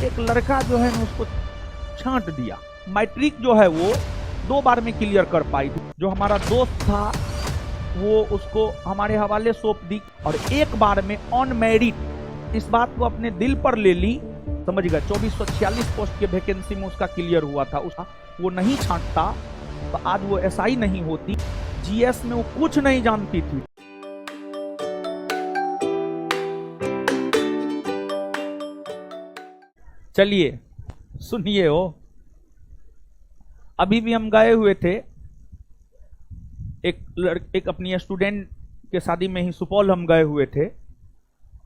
एक लड़का जो है ना उसको छांट दिया। मैट्रिक जो है वो 2 बार में क्लियर कर पाई थी। जो हमारा दोस्त था वो उसको हमारे हवाले सौंप दी और 1 बार में ऑन मेरिट इस बात को अपने दिल पर ले ली। समझ गए, 2446 पोस्ट के वैकेंसी में उसका क्लियर हुआ था। उसका वो नहीं छांटता तो आज वो एसआई नहीं होती। जीएस में वो कुछ नहीं जानती थी। चलिए सुनिए, हो अभी भी हम गए हुए थे एक अपनी स्टूडेंट के शादी में ही सुपौल हम गए हुए थे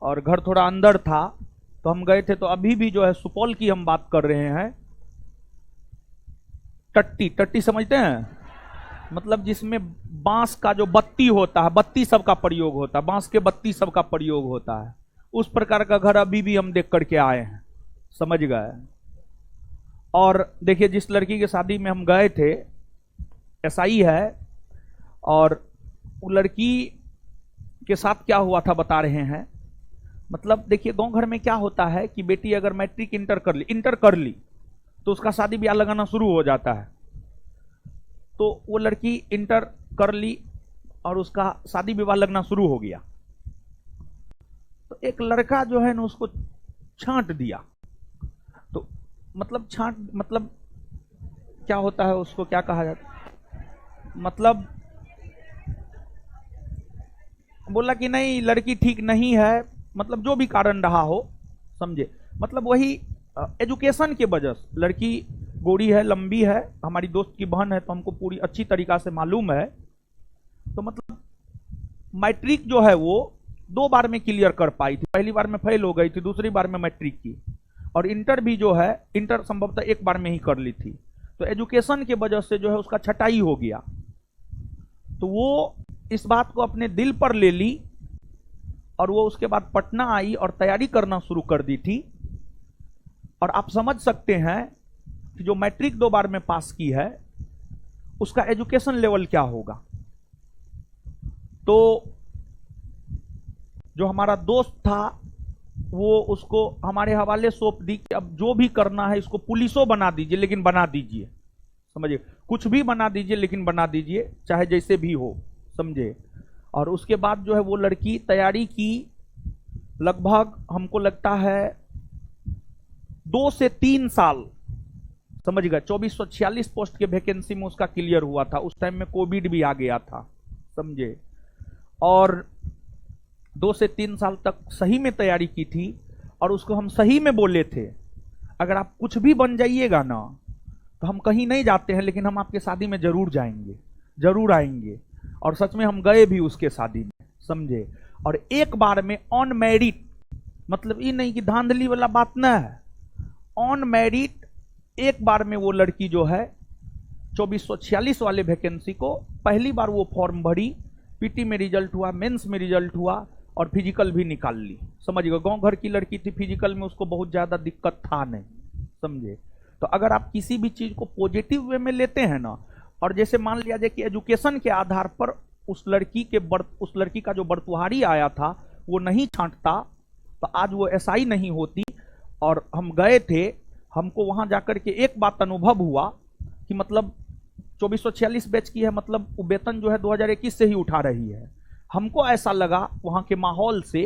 और घर थोड़ा अंदर था तो हम गए थे। तो अभी भी जो है सुपौल की हम बात कर रहे हैं। टट्टी टट्टी समझते हैं, मतलब जिसमें बांस का जो बत्ती होता है, बत्ती सबका प्रयोग होता है, बांस के बत्ती सबका प्रयोग होता है, उस प्रकार का घर अभी भी हम देख करके आए हैं। समझ गए। और देखिए जिस लड़की की शादी में हम गए थे एसआई है और वो लड़की के साथ क्या हुआ था बता रहे हैं। मतलब देखिए गांव घर में क्या होता है कि बेटी अगर मैट्रिक इंटर कर ली तो उसका शादी ब्याह लगाना शुरू हो जाता है। तो वो लड़की इंटर कर ली और उसका शादी विवाह लगना शुरू हो गया। तो एक लड़का जो है ना उसको छांट दिया। तो मतलब मतलब क्या होता है, उसको क्या कहा जाता है, मतलब बोला कि नहीं लड़की ठीक नहीं है, मतलब जो भी कारण रहा हो, समझे, मतलब वही एजुकेशन के वजह से। लड़की गोरी है, लंबी है, हमारी दोस्त की बहन है तो हमको पूरी अच्छी तरीका से मालूम है। तो मतलब मैट्रिक जो है वो 2 बार में क्लियर कर पाई थी। पहली बार में फेल हो गई थी, दूसरी बार में मैट्रिक की। और इंटर भी जो है इंटर संभवतः 1 बार में ही कर ली थी। तो एजुकेशन के वजह से जो है उसका छटाई हो गया। तो वो इस बात को अपने दिल पर ले ली और वो उसके बाद पटना आई और तैयारी करना शुरू कर दी थी। और आप समझ सकते हैं कि जो मैट्रिक 2 बार में पास की है उसका एजुकेशन लेवल क्या होगा। तो जो हमारा दोस्त था वो उसको हमारे हवाले सौंप दी कि अब जो भी करना है इसको पुलिसो बना दीजिए, लेकिन बना दीजिए। समझिए, कुछ भी बना दीजिए लेकिन बना दीजिए, चाहे जैसे भी हो, समझे। और उसके बाद जो है वो लड़की तैयारी की, लगभग हमको लगता है 2 से 3 साल, समझ गए। 2446 पोस्ट के वैकेंसी में उसका क्लियर हुआ था। उस टाइम में कोविड भी आ गया था, समझे। और 2 से 3 साल तक सही में तैयारी की थी और उसको हम सही में बोले थे अगर आप कुछ भी बन जाइएगा ना तो हम कहीं नहीं जाते हैं, लेकिन हम आपके शादी में जरूर जाएंगे, जरूर आएंगे। और सच में हम गए भी उसके शादी में, समझे। और 1 बार में ऑन मेरिट, मतलब ये नहीं कि धांधली वाला बात ना है, ऑन मेरिट 1 बार में वो लड़की जो है 2446 वाले वैकेंसी को पहली बार वो फॉर्म भरी, पीटी में रिजल्ट हुआ, मेंस में रिजल्ट हुआ और फिजिकल भी निकाल ली। समझिएगा, गांव घर की लड़की थी, फिजिकल में उसको बहुत ज्यादा दिक्कत था नहीं, समझे। तो अगर आप किसी भी चीज को पॉजिटिव वे में लेते हैं ना, और जैसे मान लिया जाए कि एजुकेशन के आधार पर उस लड़की का जो बर्तुहारी आया था वो नहीं छांटता तो आज वो एसआई नहीं होती। और हम गए थे, हमको वहां जाकर के एक बात अनुभव हुआ कि मतलब 2446 बैच की है, मतलब वो वेतन जो है 2021 से ही उठा रही है। हमको ऐसा लगा वहां के माहौल से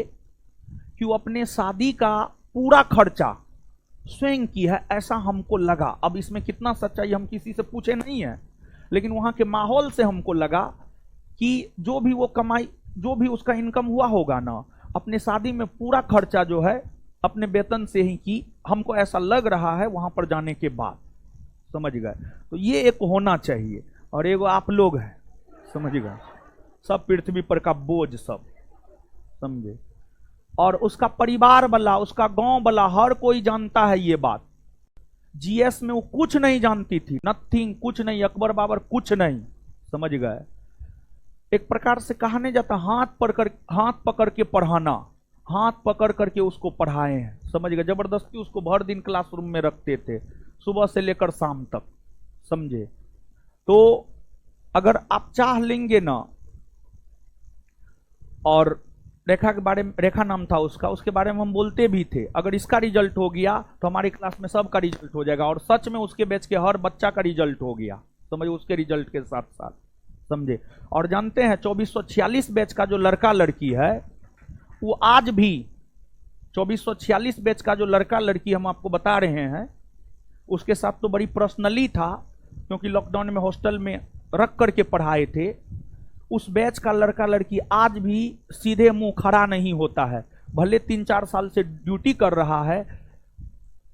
कि वो अपने शादी का पूरा खर्चा स्वयं की है, ऐसा हमको लगा। अब इसमें कितना सच्चाई हम किसी से पूछे नहीं है, लेकिन वहां के माहौल से हमको लगा कि जो भी वो कमाई, जो भी उसका इनकम हुआ होगा ना, अपने शादी में पूरा खर्चा जो है अपने वेतन से ही की। हमको ऐसा लग रहा है वहां पर जाने के बाद, समझ गए। तो ये एक होना चाहिए। और एगो आप लोग हैं, समझ गए, सब पृथ्वी पर का बोझ सब, समझे। और उसका परिवार वाला, उसका गांव वाला, हर कोई जानता है ये बात। जीएस में वो कुछ नहीं जानती थी, नथिंग, कुछ नहीं, अकबर बाबर कुछ नहीं, समझ गए। एक प्रकार से कहा नहीं जाता हाथ पकड़ के पढ़ाना, हाथ पकड़ करके उसको पढ़ाए हैं, समझ गए। जबरदस्ती उसको भर दिन क्लासरूम में रखते थे, सुबह से लेकर शाम तक, समझे। तो अगर आप चाह लेंगे ना, और रेखा के बारे में, रेखा नाम था उसका, उसके बारे में हम बोलते भी थे अगर इसका रिजल्ट हो गया तो हमारी क्लास में सबका रिजल्ट हो जाएगा, और सच में उसके बैच के हर बच्चा का रिजल्ट हो गया, समझे, उसके रिजल्ट के साथ साथ, समझे। और जानते हैं 2446 बैच का जो लड़का लड़की है वो आज भी 2446 बैच का जो लड़का लड़की हम आपको बता रहे हैं, उसके साथ तो बड़ी पर्सनली था क्योंकि लॉकडाउन में हॉस्टल में रख करके पढ़ाए थे। उस बैच का लड़का लड़की आज भी सीधे मुंह खड़ा नहीं होता है, भले 3-4 साल से ड्यूटी कर रहा है,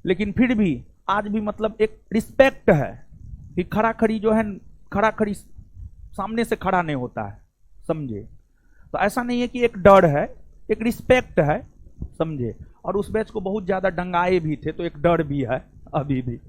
लेकिन फिर भी आज भी मतलब एक रिस्पेक्ट है कि खड़ा खड़ी जो है, खड़ा खड़ी सामने से खड़ा नहीं होता है, समझे। तो ऐसा नहीं है कि एक डर है, एक रिस्पेक्ट है, समझे। और उस बैच को बहुत ज्यादा डंगाए भी थे, तो एक डर भी है अभी भी।